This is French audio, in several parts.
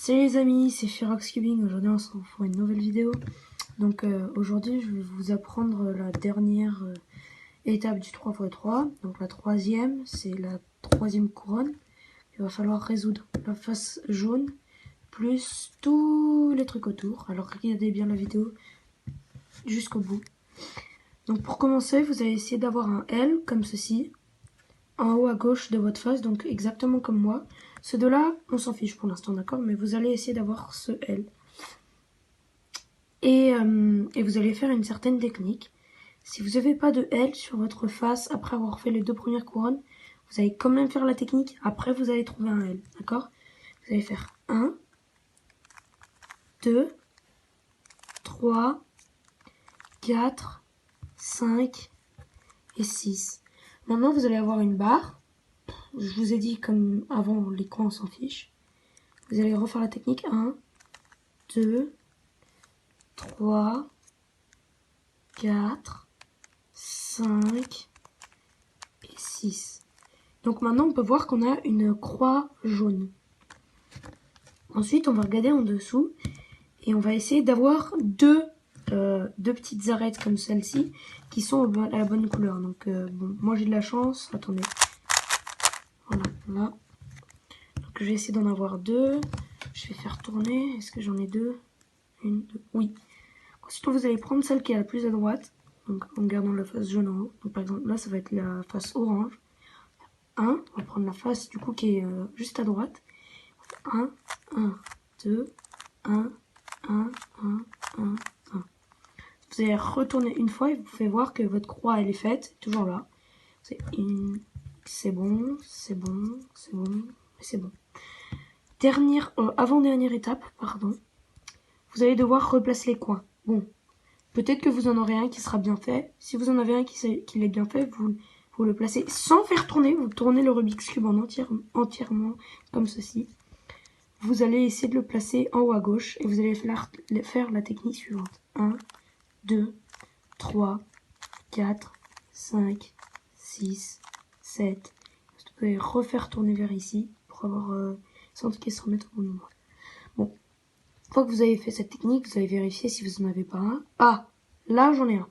Salut les amis, c'est Ferox Cubing. Aujourd'hui on se retrouve pour une nouvelle vidéo. Donc aujourd'hui je vais vous apprendre la dernière étape du 3x3. Donc la troisième, c'est la troisième couronne. Il va falloir résoudre la face jaune plus tous les trucs autour. Alors regardez bien la vidéo jusqu'au bout. Donc pour commencer, vous allez essayer d'avoir un L comme ceci, en haut à gauche de votre face, donc exactement comme moi. Ce deux-là, on s'en fiche pour l'instant, d'accord? Mais vous allez essayer d'avoir ce L. Et vous allez faire une certaine technique. Si vous n'avez pas de L sur votre face après avoir fait les deux premières couronnes, vous allez quand même faire la technique. Après, vous allez trouver un L, d'accord? Vous allez faire 1, 2, 3, 4, 5 et 6. Maintenant, vous allez avoir une barre. Je vous ai dit, comme avant, les coins, on s'en fiche. Vous allez refaire la technique. 1, 2, 3, 4, 5 et 6. Donc maintenant, on peut voir qu'on a une croix jaune. Ensuite, on va regarder en dessous et on va essayer d'avoir deux petites arêtes comme celle-ci qui sont à la bonne couleur. Donc, bon, moi j'ai de la chance. Attendez. Voilà, là. Donc, je vais essayer d'en avoir deux. Je vais faire tourner. Est-ce que j'en ai deux? Une, deux. Oui. Ensuite, vous allez prendre celle qui est la plus à droite. Donc, en gardant la face jaune en haut. Donc, par exemple, là, ça va être la face orange. 1. On va prendre la face du coup qui est juste à droite. 1, 1, 2, 1, 1, 1, 1, 1. Vous allez retourner une fois et vous pouvez voir que votre croix elle est faite, toujours là. C'est bon, c'est bon, c'est bon, c'est bon. Avant-dernière étape, pardon. Vous allez devoir replacer les coins. Bon, peut-être que vous en aurez un qui sera bien fait. Si vous en avez un qui est bien fait, vous le placez sans faire tourner. Vous tournez le Rubik's Cube en entièrement comme ceci. Vous allez essayer de le placer en haut à gauche et vous allez faire la technique suivante. 1, 2, 3, 4, 5, 6, 7. Vous allez refaire tourner vers ici pour avoir senti qu'il se remette au bon endroit. Bon, une fois que vous avez fait cette technique, vous allez vérifier si vous n'en avez pas un. Ah, là j'en ai un.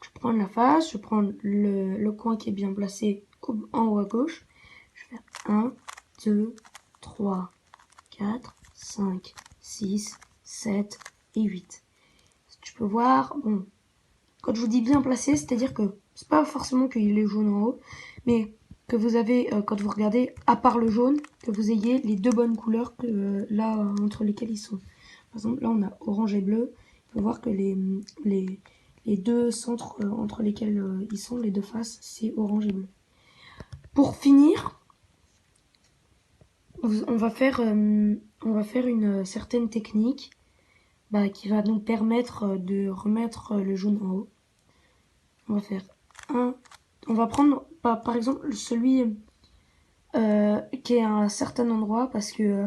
Je prends la face, je prends le coin qui est bien placé en haut à gauche. Je vais faire 1, 2, 3, 4, 5, 6, 7 et 8. Tu peux voir, bon, quand je vous dis bien placé, c'est-à-dire que c'est pas forcément qu'il est jaune en haut, mais que vous avez, quand vous regardez, à part le jaune, que vous ayez les deux bonnes couleurs que là, entre lesquelles ils sont. Par exemple, là, on a orange et bleu. On peut voir que les deux centres entre lesquels ils sont, les deux faces, c'est orange et bleu. Pour finir, on va faire une certaine technique qui va nous permettre de remettre le jaune en haut. On va faire on va prendre par exemple celui qui est à un certain endroit parce que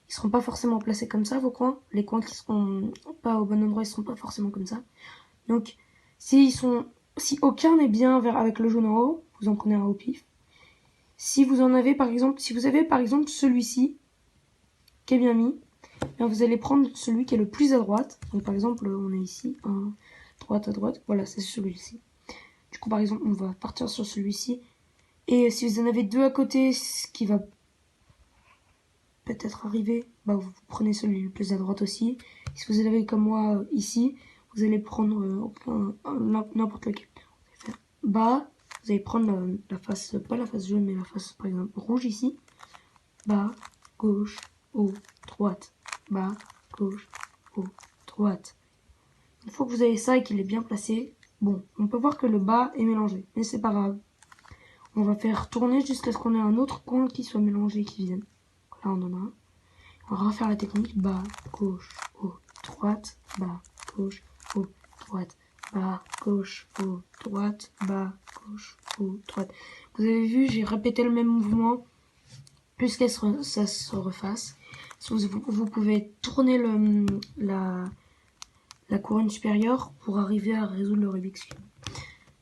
ils seront pas forcément placés comme ça vos coins. Les coins qui seront pas au bon endroit, ils seront pas forcément comme ça. Donc si aucun n'est bien avec le jaune en haut, vous en prenez un au pif. Si vous avez par exemple celui-ci qui est bien mis, vous allez prendre celui qui est le plus à droite. Donc par exemple, on est ici, droite à droite, voilà, c'est celui-ci. Du coup, par exemple, on va partir sur celui-ci. Et si vous en avez deux à côté, ce qui va peut-être arriver, vous prenez celui le plus à droite aussi. Si vous en avez comme moi ici, vous allez prendre n'importe lequel. Vous allez faire bas, vous allez prendre la face, pas la face jaune, mais la face par exemple rouge ici. Bas, gauche, haut, droite. Bas, gauche, haut, droite. Une fois que vous avez ça et qu'il est bien placé, bon, on peut voir que le bas est mélangé, mais c'est pas grave. On va faire tourner jusqu'à ce qu'on ait un autre coin qui soit mélangé, qui vienne. Là, on en a un. On va refaire la technique bas, gauche, haut, droite, bas, gauche, haut, droite, bas, gauche, haut, droite, bas, gauche, haut, droite. Vous avez vu, j'ai répété le même mouvement jusqu'à ce que ça se refasse. Vous pouvez tourner la couronne supérieure pour arriver à résoudre le Rubik's Cube.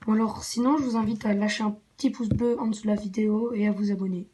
Bon alors, sinon, je vous invite à lâcher un petit pouce bleu en dessous de la vidéo et à vous abonner.